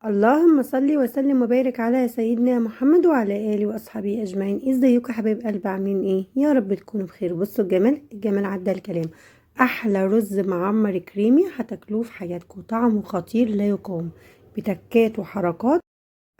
اللهم صل وسلم وبارك على سيدنا محمد وعلى اله واصحابه اجمعين. ازيكم يا حبايب قلب؟ عاملين ايه؟ يا رب تكونوا بخير. بصوا الجمال عدى الكلام. احلى رز معمر كريمي هتاكلوه في حياتكم، طعمه خطير لا يقاوم، بتكات وحركات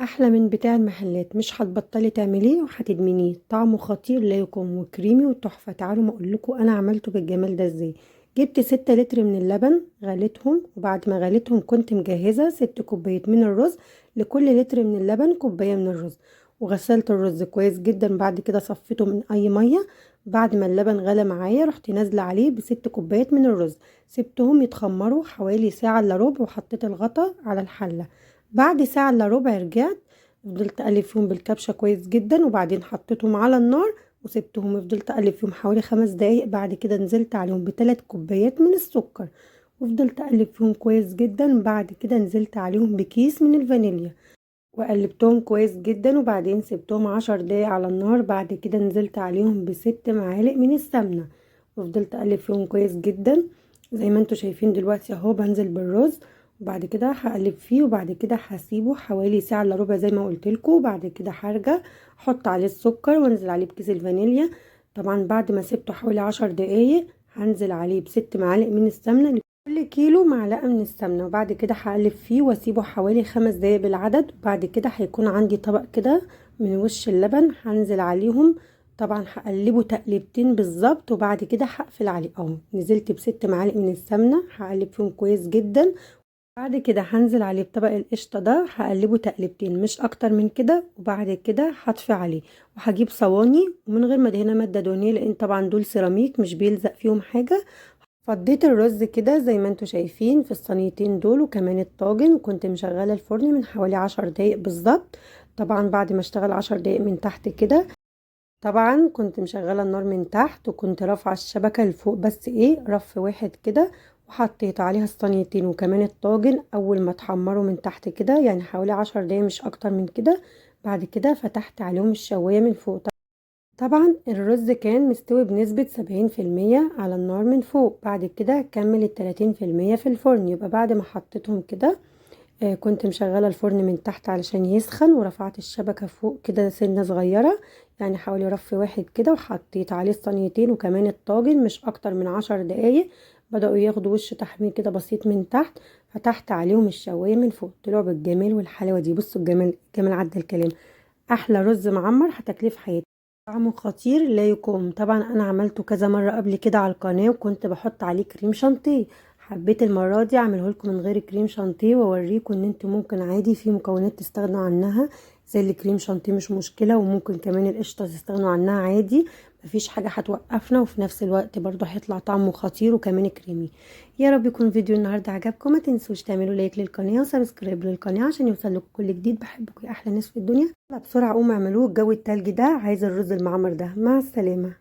احلى من بتاع المحلات. مش هتبطلي تعمليه وهتدمنيه، طعمه خطير لا يقاوم وكريمي وتحفه. تعالوا ما اقولكم انا عملته بالجمال ده ازاي. جبت 6 لتر من اللبن، غليتهم، وبعد ما غليتهم كنت مجهزه 6 كوبايات من الرز. لكل لتر من اللبن كوبايه من الرز. وغسلت الرز كويس جدا، بعد كده صفيته من اي ميه. بعد ما اللبن غلى معايا رحت نازله عليه ب6 كوبايات من الرز. سبتهم يتخمروا حوالي ساعه الا ربع، وحطيت الغطا على الحله. بعد ساعة الا ربع رجعت، فضلت اقلب فيهم بالكبشة كويس جدا، وبعدين حطيتهم على النار وسبتهم. فضلت اقلب فيهم حوالي 5 دقايق. بعد كده نزلت عليهم ب3 كوبايات من السكر، وفضلت اقلب فيهم كويس جدا. بعد كده نزلت عليهم بكيس من الفانيليا وقلبتهم كويس جدا، وبعدين سبتهم 10 دقايق على النار. بعد كده نزلت عليهم ب6 معالق من السمنة، وفضلت اقلب فيهم كويس جدا. زي ما انتوا شايفين دلوقتي اهو بنزل بالرز، وبعد كده هقلب فيه، وبعد كده هسيبه حوالي ساعة الا ربع زي ما قلت لكم. وبعد كده هرجع احط عليه السكر وانزل عليه بكيس الفانيليا. طبعا بعد ما سبته حوالي 10 دقايق هنزل عليه ب6 معالق من السمنة، كل كيلو معلقة من السمنة. وبعد كده هقلب فيه واسيبه حوالي 5 دقايق بالعدد. وبعد كده هيكون عندي طبق كده من وش اللبن هنزل عليهم. طبعا هقلبه تقليبتين بالظبط، وبعد كده هقفل عليه اهو. نزلت ب6 معالق من السمنة، هقلب فيهم كويس جدا. بعد كده هنزل عليه بطبق القشطة ده، هقلبه تقليبتين مش اكتر من كده. وبعد كده هطفي عليه، وهجيب صواني ومن غير ما ادهنها مادة دهنية، لان طبعا دول سيراميك مش بيلزق فيهم حاجة. فضيت الرز كده زي ما انتوا شايفين في الصينيتين دول، وكمان الطاجن، وكنت مشغلة الفرن من حوالي 10 دقايق بالظبط. طبعا بعد ما اشتغل 10 دقايق من تحت كده، طبعا كنت مشغلة النار من تحت، وكنت رافعة الشبكة لفوق بس ايه رف واحد كده. وحطيت عليها الصينيتين وكمان الطاجن اول ما اتحمروا من تحت كده، يعني حوالي 10 دقايق مش اكتر من كده. بعد كده فتحت عليهم الشواية من فوق. طبعا الرز كان مستوي بنسبة 70% على النار من فوق. بعد كده كمل ال30% في الفرن. يبقى بعد ما حطيتهم كده كنت مشغلة الفرن من تحت علشان يسخن، ورفعت الشبكة فوق كده سنة صغيرة، يعني حوالي رف واحد كده. وحطيت عليه الصينيتين وكمان الطاجن مش اكتر من 10 دقايق. بدأوا ياخدوا وش تحمير كده بسيط من تحت. فتحت عليهم الشواية من فوق، طلعوا بالجمال والحلاوة دي. بصوا الجمال عدى الكلام. احلى رز معمر هتاكليه في حياتك، طعمه خطير لا يقاوم. طبعا انا عملته كذا مره قبل كده على القناه، وكنت بحط عليه كريم شانتيه. حبيت المره دي اعمله لكم من غير كريم شانتيه، واوريكم ان انتوا ممكن عادي في مكونات تستغنوا عنها زي الكريم شانتيه مش مشكله، وممكن كمان القشطه تستغنوا عنها عادي. مفيش حاجه هتوقفنا، وفي نفس الوقت برضه هيطلع طعمه خطير وكمان كريمي. يا رب يكون فيديو النهارده عجبكم. ما تنسوش تعملوا لايك للقناه وسبسكرايب للقناه عشان يوصل لكم كل جديد. بحبكم يا احلى ناس في الدنيا. يلا بسرعه قوموا اعملوه، الجو التلج ده عايز الرز المعمر ده. مع السلامه.